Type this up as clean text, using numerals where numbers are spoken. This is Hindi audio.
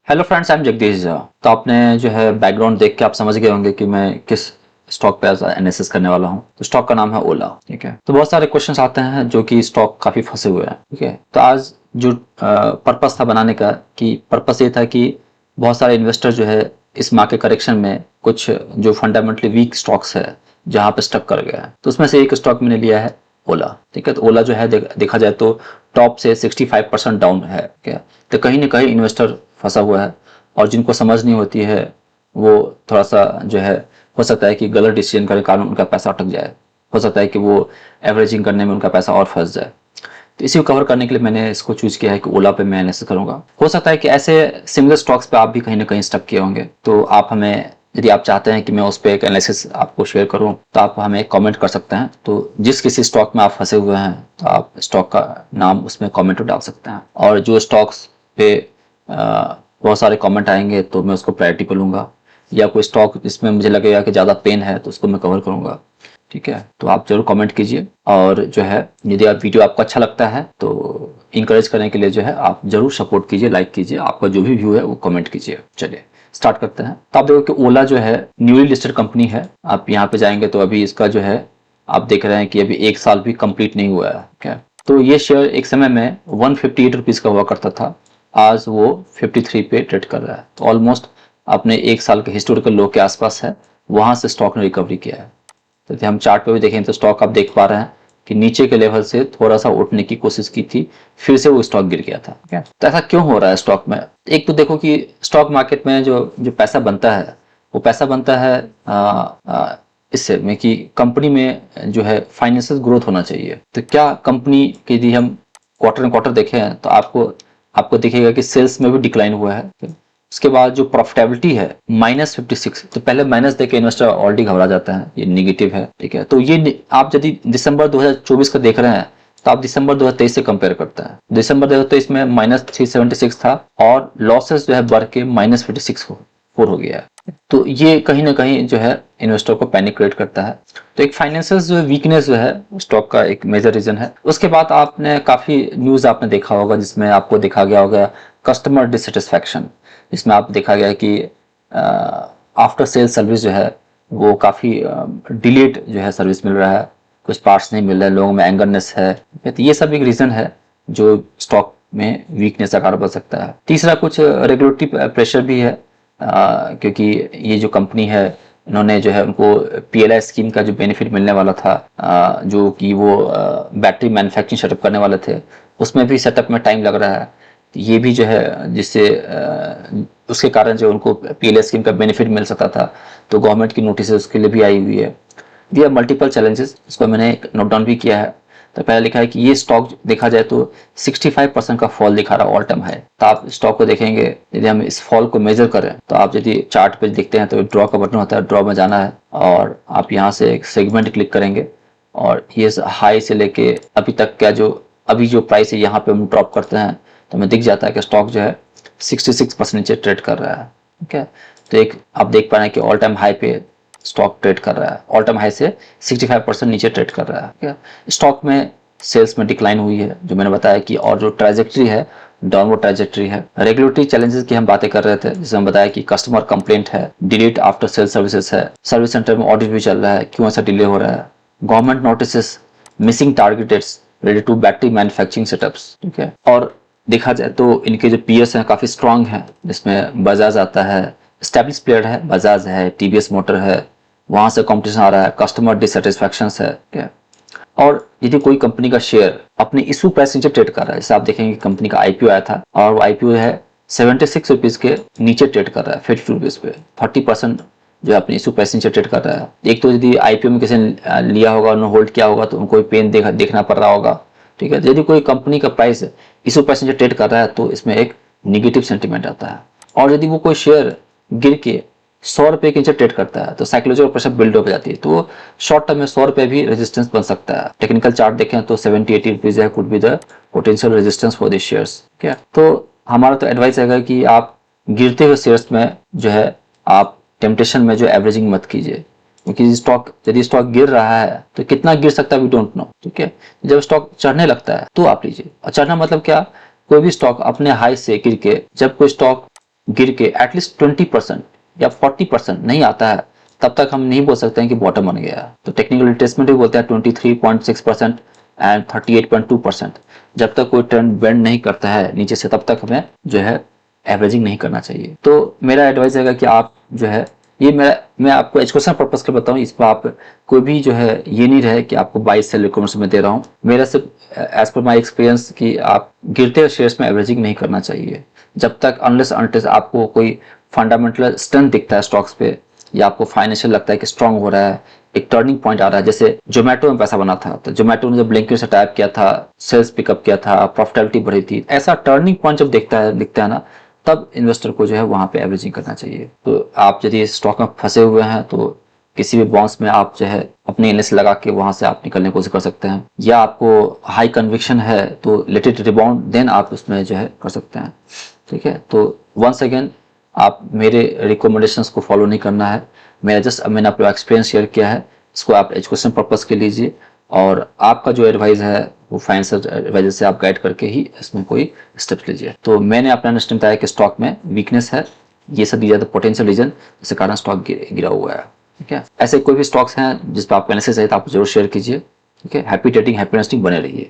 Hello friends, I am Jagdish Jha. तो आपने जो है बैकग्राउंड देख के आप समझ गए होंगे कि मैं किस स्टॉक पे एनालिसिस करने वाला हूँ। तो स्टॉक का नाम है ओला। ठीक है, तो बहुत सारे क्वेश्चंस आते हैं जो कि स्टॉक काफी फंसे हुए हैं। ठीक है, तो आज जो पर्पस था बनाने का, कि पर्पस ये था कि बहुत सारे इन्वेस्टर जो है इस मार्केट करेक्शन में कुछ जो फंडामेंटली वीक स्टॉक्स है जहां पे स्टक कर गया है, तो उसमें से एक स्टॉक मैंने लिया है ओला। ठीक है, तो ओला जो है देखा जाए तो टॉप से 65% डाउन है। क्या, तो कहीं ना कहीं इन्वेस्टर फंसा हुआ है, और जिनको समझ नहीं होती है वो थोड़ा सा जो है, हो सकता है कि गलत डिसीजन के कारण उनका पैसा अटक जाए, हो सकता है कि वो एवरेजिंग करने में उनका पैसा और फंस जाए। तो इसी को कवर करने के लिए मैंने इसको चूज किया है कि ओला पे मैं एनालिसिस करूंगा। हो सकता है कि ऐसे सिमिलर स्टॉक्स पे आप भी कहीं ना कहीं स्टक किए होंगे, तो आप हमें, यदि आप चाहते हैं कि मैं उस पर एक एनालिसिस आपको शेयर करूं, तो आप हमें कमेंट कर सकते हैं। तो जिस किसी स्टॉक में आप फंसे हुए हैं, तो आप स्टॉक का नाम उसमें कमेंट में डाल सकते हैं, और जो स्टॉक्स पे बहुत सारे कमेंट आएंगे तो मैं उसको प्रायोरिटी पे लूंगा, या कोई स्टॉक जिसमें मुझे लगेगा कि ज़्यादा पेन है तो उसको मैं कवर करूंगा। ठीक है, तो आप जरूर कमेंट कीजिए, और जो है यदि आप वीडियो आपको अच्छा लगता है तो इंकरेज करने के लिए जो है आप जरूर सपोर्ट कीजिए, लाइक कीजिए, आपका जो भी व्यू है वो कमेंट कीजिए। चलिए स्टार्ट करते हैं। तो आप देखो कि ओला जो है न्यूली लिस्टेड कंपनी है। आप यहाँ पे जाएंगे तो अभी इसका जो है आप देख रहे हैं कि अभी 1 साल भी कंप्लीट नहीं हुआ है। क्या, तो ये शेयर एक समय में 158 रुपीज का हुआ करता था, आज वो 53 पे ट्रेड कर रहा है। तो ऑलमोस्ट अपने 1 साल के हिस्टोरिकल लो के आसपास है, वहां से स्टॉक ने रिकवरी किया है। तो यदि हम चार्ट पे भी देखें तो स्टॉक आप देख पा रहे हैं कि नीचे के लेवल से थोड़ा सा उठने की कोशिश की थी, फिर से वो स्टॉक गिर गया था। ठीक है, तो ऐसा क्यों हो रहा है स्टॉक में? एक तो देखो कि स्टॉक मार्केट में जो जो पैसा बनता है, वो पैसा बनता है आ, आ, इससे में कि कंपनी में जो है फाइनेंशियल ग्रोथ होना चाहिए। तो क्या कंपनी के यदि हम क्वार्टर देखें तो आपको आपको दिखेगा कि सेल्स में भी डिक्लाइन हुआ है। उसके बाद जो प्रॉफिटेबिलिटी है -56, तो पहले माइनस देके इन्वेस्टर ऑलरेडी घबरा जाता है, ये निगेटिव है। ठीक है, तो ये आप यदि दिसंबर 2024 का देख रहे हैं तो आप दिसंबर 2023 से कंपेयर करते हैं। दिसंबर 2023 में -376 था, और लॉसेस जो है बढ़ के -56.4 हो गया है। तो ये कहीं ना कहीं जो है इन्वेस्टर को पैनिक क्रिएट करता है। तो एक फाइनेंशियल जो वीकनेस जो है स्टॉक का एक मेजर रीजन है। उसके बाद आपने काफी न्यूज आपने देखा होगा जिसमें आपको दिखा गया होगा कस्टमर डिससेटिस्फैक्शन, जिसमें आप देखा गया कि आफ्टर सेल सर्विस जो है वो काफ़ी डिलेड जो है सर्विस मिल रहा है, कुछ पार्ट्स नहीं मिल रहे हैं, लोगों में एंगरनेस है। तो ये सब एक रीज़न है जो स्टॉक में वीकनेस का कारण बन सकता है। तीसरा कुछ रेगुलेटरी प्रेशर भी है, क्योंकि ये जो कंपनी है इन्होंने जो है उनको पीएलआई स्कीम का जो बेनिफिट मिलने वाला था, जो कि वो बैटरी मैन्युफैक्चरिंग सेटअप करने वाले थे, उसमें भी सेटअप में टाइम लग रहा है। ये भी जो है जिससे उसके कारण जो उनको पीएलआई स्कीम का बेनिफिट मिल सकता था, तो गवर्नमेंट की नोटिस उसके लिए भी आई हुई है। दिया मल्टीपल चैलेंजेस, इसको मैंने नोट डाउन भी किया है। तो पहले लिखा है कि ये स्टॉक देखा जाए तो 65% का फॉल दिखा रहा है, ऑल टाइम हाई। तो आप स्टॉक को देखेंगे, यदि हम इस फॉल को मेजर करें तो आप यदि चार्ट पे देखते हैं तो ड्रॉ का बटन होता है, ड्रॉ में जाना है और आप यहाँ से एक सेगमेंट क्लिक करेंगे, और ये हाई से लेके अभी तक क्या जो अभी जो प्राइस है यहाँ पे हम ड्रॉप करते हैं तो हमें दिख जाता है कि स्टॉक जो है 66% नीचे ट्रेड कर रहा है। ठीक है, तो एक आप देख पा रहे हैं कि ऑल टाइम हाई पे स्टॉक ट्रेड कर रहा है, ऑल टाइम हाई से 65% नीचे ट्रेड कर रहा है। ठीक है, स्टॉक में सेल्स में डिक्लाइन हुई है जो मैंने बताया कि, और जो ट्रांजैक्टरी है डाउनवर्ड ट्रांजैक्टरी है। रेगुलेटरी चैलेंजेस की हम बातें कर रहे थे, जिसमें बताया कि कस्टमर कंप्लेंट है, डिलीट आफ्टर सेल सर्विसेज है, सर्विस सेंटर में ऑडिट भी चल रहा है, क्यों ऐसा डिले हो रहा है, government notice, missing target dates related to battery manufacturing setups. ठीक है, और देखा जाए तो इनके जो पीएस हैं काफी स्ट्रांग हैं, जिसमें बजाज आता है, एस्टेब्लिश प्लेयर है, बजाज है, टीवीएस मोटर है, वहां से कंपटीशन आ रहा है, कस्टमर डिससेटिस्फैक्शन है। क्या, और यदि कोई कंपनी का शेयर अपने इशू प्राइस नीचे ट्रेड कर रहा है, जैसे आप देखेंगे कंपनी का आईपीओ आया था और वो आईपीओ है 76 रुपीज के नीचे ट्रेड कर रहा है, 52 रुपीज पे 40% जो अपने इशू प्राइस नीचे ट्रेड कर रहा है। एक तो यदि आईपीओ में किसी ने लिया होगा, उन्होंने होल्ड किया होगा तो उनको पेन देखना पड़ रहा होगा। ठीक है, यदि कोई कंपनी का प्राइस इशू प्राइस नीचे ट्रेड कर रहा है तो इसमें एक निगेटिव सेंटीमेंट आता है। और यदि वो कोई शेयर गिर के 100 रुपए के नीचे ट्रेड करता है तो साइकोलॉजिकल प्रेशर बिल्ड हो जाती है, तो शॉर्ट टर्म में 100 रुपए भी रेजिस्टेंस बन सकता है। टेक्निकल चार्ट देखें तो 70-80 रुपीज है, could be the potential resistance for this shares. क्या, तो हमारा तो एडवाइस रहेगा कि आप गिरते हुए शेयर्स में जो है आप टेम्पटेशन में जो एवरेजिंग मत कीजिए, क्योंकि यदि स्टॉक गिर रहा है तो कितना गिर सकता है वी डोंट नो। ठीक है, जब स्टॉक चढ़ने लगता है तो आप लीजिए। और चढ़ना मतलब क्या, कोई भी स्टॉक अपने हाई से गिर के जब कोई स्टॉक गिर के एटलीस्ट 20% या 40% नहीं आता है, तब तक हम नहीं बोल सकते हैं कि बॉटम बन गया है। तो टेक्निकल रिट्रेसमेंट भी बोलते हैं 23.6% एंड 38.2%। जब तक कोई ट्रेंड बेंड नहीं करता है नीचे से, तब तक हमें जो है एवरेजिंग नहीं करना चाहिए। तो मेरा एडवाइस है कि आप जो है, ये मैं आपको एजुकेशन पर्पस के बताऊं, इस पर आप कोई भी जो है ये नहीं रहे कि आपको 22 सेल रिकमेंडेशन में दे रहा हूँ। मेरा सिर्फ एज पर माई एक्सपीरियंस कि आप गिरते शेयर्स में एवरेजिंग नहीं करना चाहिए जब तक अनलेस अनटिल आपको कोई फंडामेंटल स्ट्रेंथ दिखता है स्टॉक्स पे, या आपको फाइनेंशियल लगता है कि स्ट्रांग हो रहा है, एक टर्निंग पॉइंट आ रहा है। जैसे जोमेटो में पैसा बना था, तो जोमेटो ने जब ब्लिंकिट से टाइप किया था, सेल्स पिकअप किया था, प्रॉफिटेबिलिटी बढ़ी थी, ऐसा टर्निंग पॉइंट जब दिखता है ना, तब इन्वेस्टर को जो है वहां पे एवरेजिंग करना चाहिए। तो आप यदि स्टॉक में फंसे हुए हैं तो किसी भी बॉन्ड्स में आप जो है अपनी एनालिसिस लगा के वहां से आप निकलने की कोशिश कर सकते हैं, या आपको हाई कन्विक्शन है तो लेट इट रिबाउंड, देन आप उसमें जो है कर सकते हैं। ठीक है, तो वंस अगेन आप मेरे रिकमेंडेशंस को फॉलो नहीं करना है, मैंने अपना एक्सपीरियंस शेयर किया है, इसको आप एजुकेशन पर्पस के लीजिए, और आपका जो एडवाइस है वो फाइनेंशियल एडवाइजर से आप गाइड करके ही इसमें कोई स्टेप्स लीजिए। तो मैंने अपना अंडरस्टैंड बताया कि स्टॉक में वीकनेस है, ये सब दिया था पोटेंशियल रीजन जिसके कारण स्टॉक गिरा हुआ है। ठीक है, ऐसे कोई भी स्टॉक्स हैं जिस पर आपको एनालिसिस है तो आप जरूर शेयर कीजिए। ठीक है, हैप्पी ट्रेडिंग, हैप्पी इन्वेस्टिंग, बने रहिए।